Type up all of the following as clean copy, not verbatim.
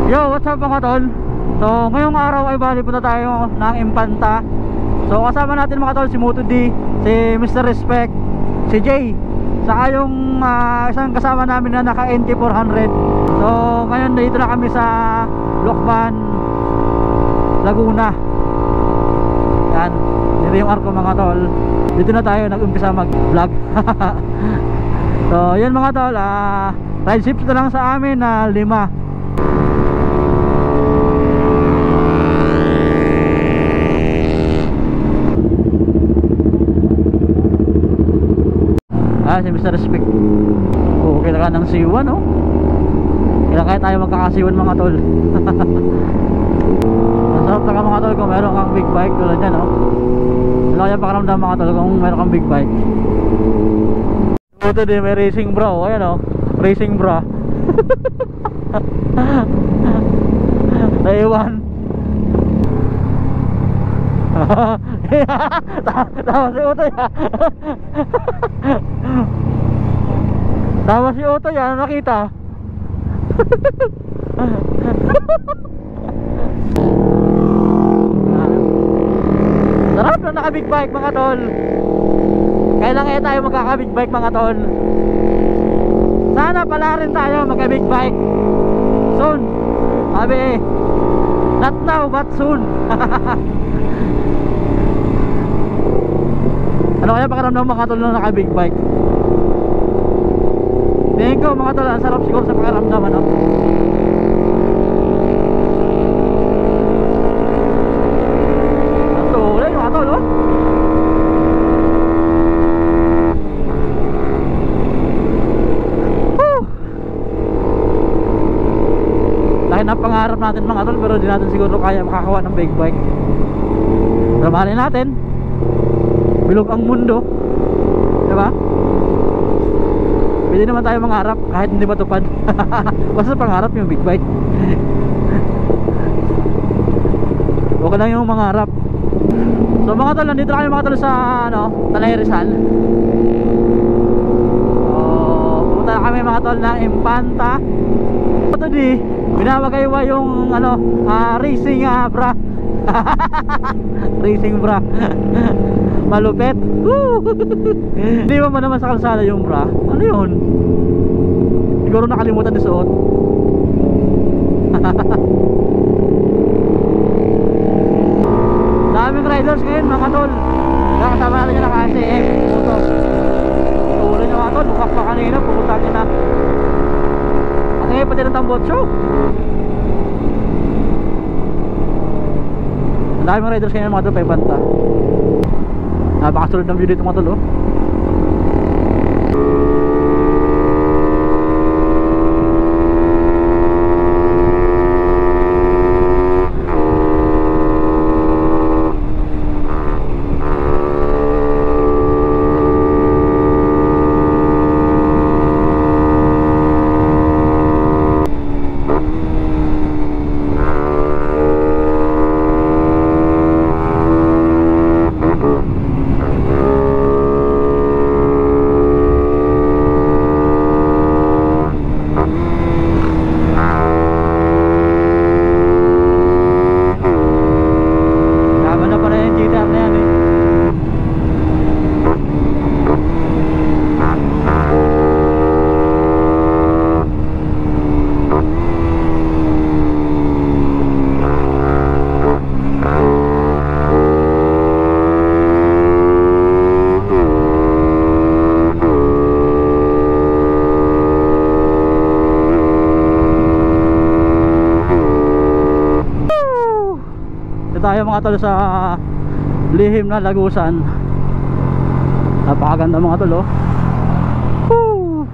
Yo, what's up mga tol? So, ngayong araw ay bali punta tayo ng Impanta. So, kasama natin mga tol si Moto D, si Mr. Respect, si Jay, saka yung isang kasama namin na naka NT400. So, ngayon dito na kami sa Lokban, Laguna. Yan, dito yung arko mga tol. Dito na tayo nag-umpisa mag-vlog. So, yan mga tol, ride shift na lang sa amin na 5. Si Mr. Respect. Oo, kailangan ng C1, oh. Kailangan kaya tayo magkaka-C1 mga tol. Masarap na ka mga tol kung meron kang big bike tulad yan, oh. Wala kaya pakaramdam mga tol kung meron kang big bike. Ito din may racing bra, oh. Ayan, oh. Racing bra. Naiwan. Tama si Utoy. Tama si Utoy, ano nakita? Sarap na naka big bike mga tol. Kailan kaya tayo magkaka big bike mga tol? Sana pala rin tayo magka big bike soon. Sabi, not now but soon. Ano kaya pakiramdam mga tol na naka big bike? Tingin ko mga tol, ang sarap siguro sa pakiramdam, ano? Ang tulay mga tol, oh. Woo! Laki na pangarap natin mga tol, pero di natin siguro kaya makakawa ng big bike. Pero mahalin natin, bilog ang mundo, diba? Pwede naman tayo mangarap kahit hindi matupad. Basta pangarap yung big bike. Huwag lang yung mangarap. So mga tol, nandito na kami mga tol sa Tanay Rizal. Pumunta na kami mga tol ng Impanta. Ito di binabagaywa yung racing bra. Racing bra. Malupet. Hindi mo naman sa kalsada yung bra. Ano yun? Siguro nakalimutan din suot. Daming riders ngayon mga tol. Kasama natin yung naka-ACX moto. Tuloy nyo mga tol. Bukak pa kanina. Pupunta natin na. At ngayon pati ng tambot show. Daming riders ngayon mga tol. Paibanta. Napakasulod ng view dito mga tol, oh. Tayo mga tol sa lihim na Lagusan. Napakaganda mga tol, oh. Woo!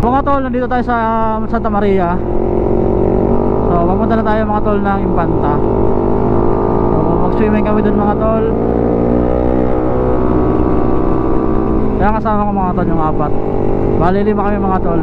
Mga tol, nandito tayo sa Santa Maria. So papunta na tayo mga tol ng Impanta. So mag-swimming kami dun mga tol. Kaya kasama ko mga tol yung 4. Bali 5 kami mga tol.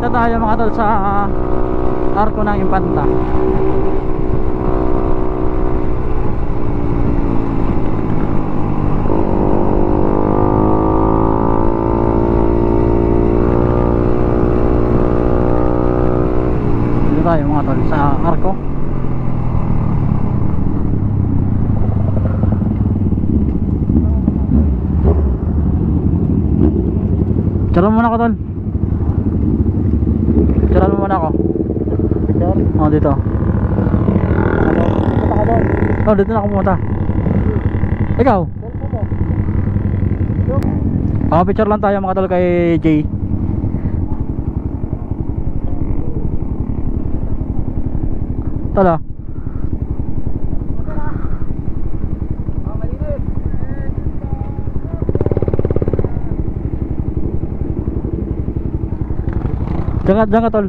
na tayo mga tol sa arko ng Impanta. Dito tayo mga tol sa arko. Charan mo muna ako tol. Charan mo muna ako. Oh, dito. Oh, dito na ako pumunta. Ikaw? Oh, picture lang tayo mga tol kay Jay. Tala. Diyan ka tol.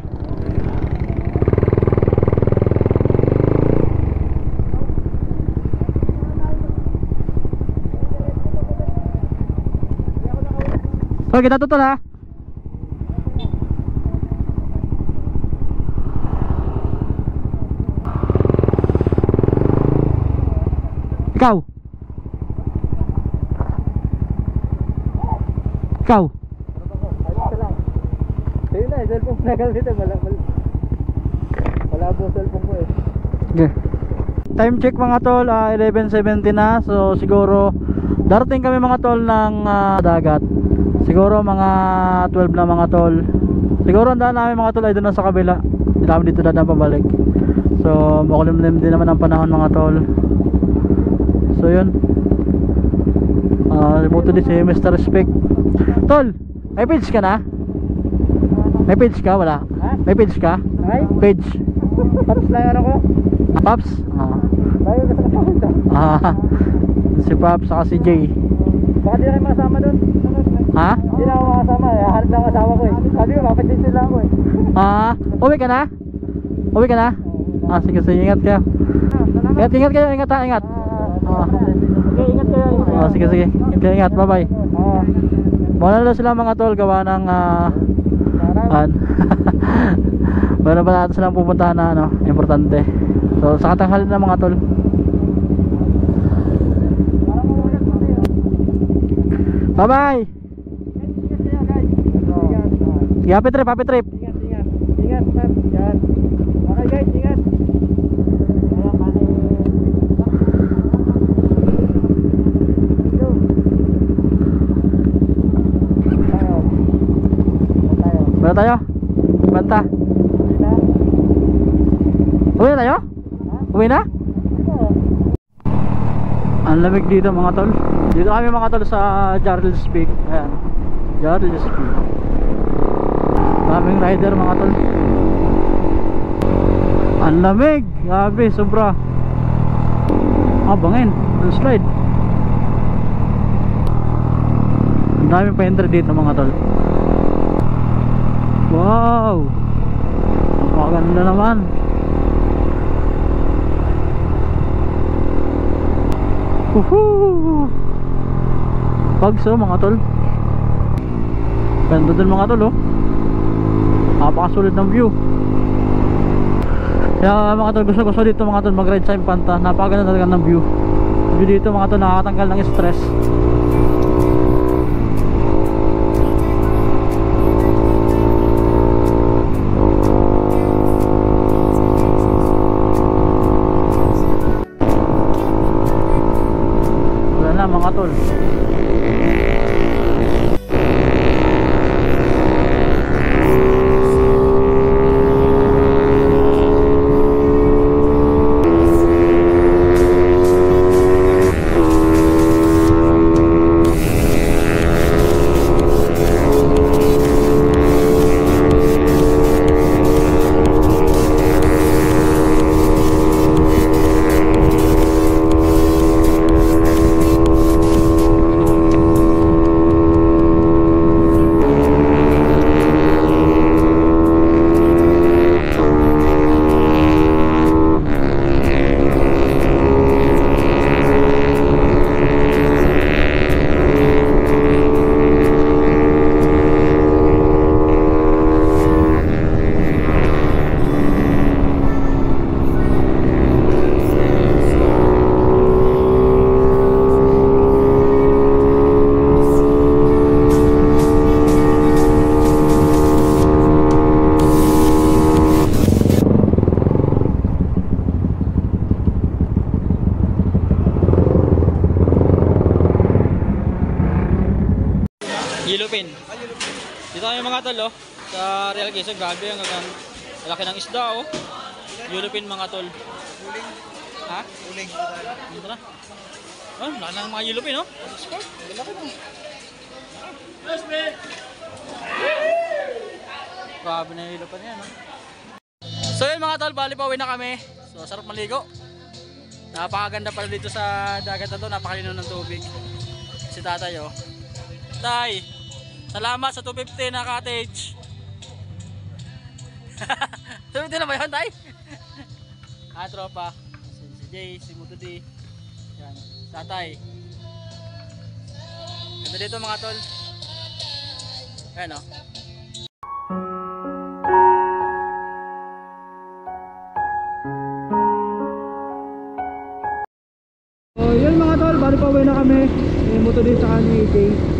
Okay, kita tol ha. Ikaw. Ikaw. Cellphone na gal dito, wala po cellphone ko eh. Okay. Time check mga tol, 11:70 na. So siguro darating kami mga tol ng dagat. Siguro mga 12 na mga tol. Siguro ang daan namin mga tol ay doon na sa kabila. Hindi namin dito dadaan pabalik. So makulimlim din naman ang panahon mga tol. So yun, remote din si Mr. Respect. Tol, may page ka na? May page ka? Wala? Ha? May page ka? Ay? Page. Paps lang ano ko? Paps? Tayo ka sa kapunta. Si Paps saka si Jay. Baka di na kayo makasama dun. Ha? Di na ako makasama. Harap lang kasama ko eh. Sabi ko mapatinsin lang ako eh. Uwi ka na? Uwi ka na? Sige sige, ingat kayo. Ingat kayo, ingat ha, ingat. Okay, ingat kayo. Sige sige, ingat, bye bye. Muna na sila mga tol, gawa ng meron pa natin silang pupuntahan na importante. So sa katanghali na mga tol. Bye bye. Happy trip, happy trip. Ingat, ingat, ingat. Okay guys, ingat. Wala tayo? Banta? Uwi na tayo? Uwi na? Ang lamig dito mga tol. Dito kami mga tol sa Jardel's Peak. Ayan, Jardel's Peak. Daming rider mga tol. Ang lamig, grabe, sobra. Bangin, slide. Ang daming pa-enter dito mga tol. Wow, maganda naman. Pagso mga tol. Ganda din mga tol oh. Napakasulit ng view. Kaya mga tol, gusto dito mga tol mag-ride sa Impanta. Napakaganda talaga ng view. View dito mga tol, nakakatanggal ng stress. Wala na mga tol. Yellowfin. Dito kami mga tol, oh. Sa Real Quezon, grabe ang laki ng isda, oh. Yellowfin mga tol. Uling. Ha? Uling. Dito na. Oh, laki ng mga yellowfin, oh. Sport. Laki mo. Grabe na yung yellowfin yan, oh. So yun mga tol, bali pauwi na kami. So sarap maligo. Napakaganda pala dito sa dagat na to, napakalinaw ng tubig. Si tatay, oh. Tay, salamat sa 250 na cottage. 250 na ba yun, tay? Tropa. Si Jay, si Mutudi. Yan, tatay. Ganda dito mga tol. Ayan, oh. So yun mga tol, bali pa uwi na kami. May moto din sa kanya ni Jay.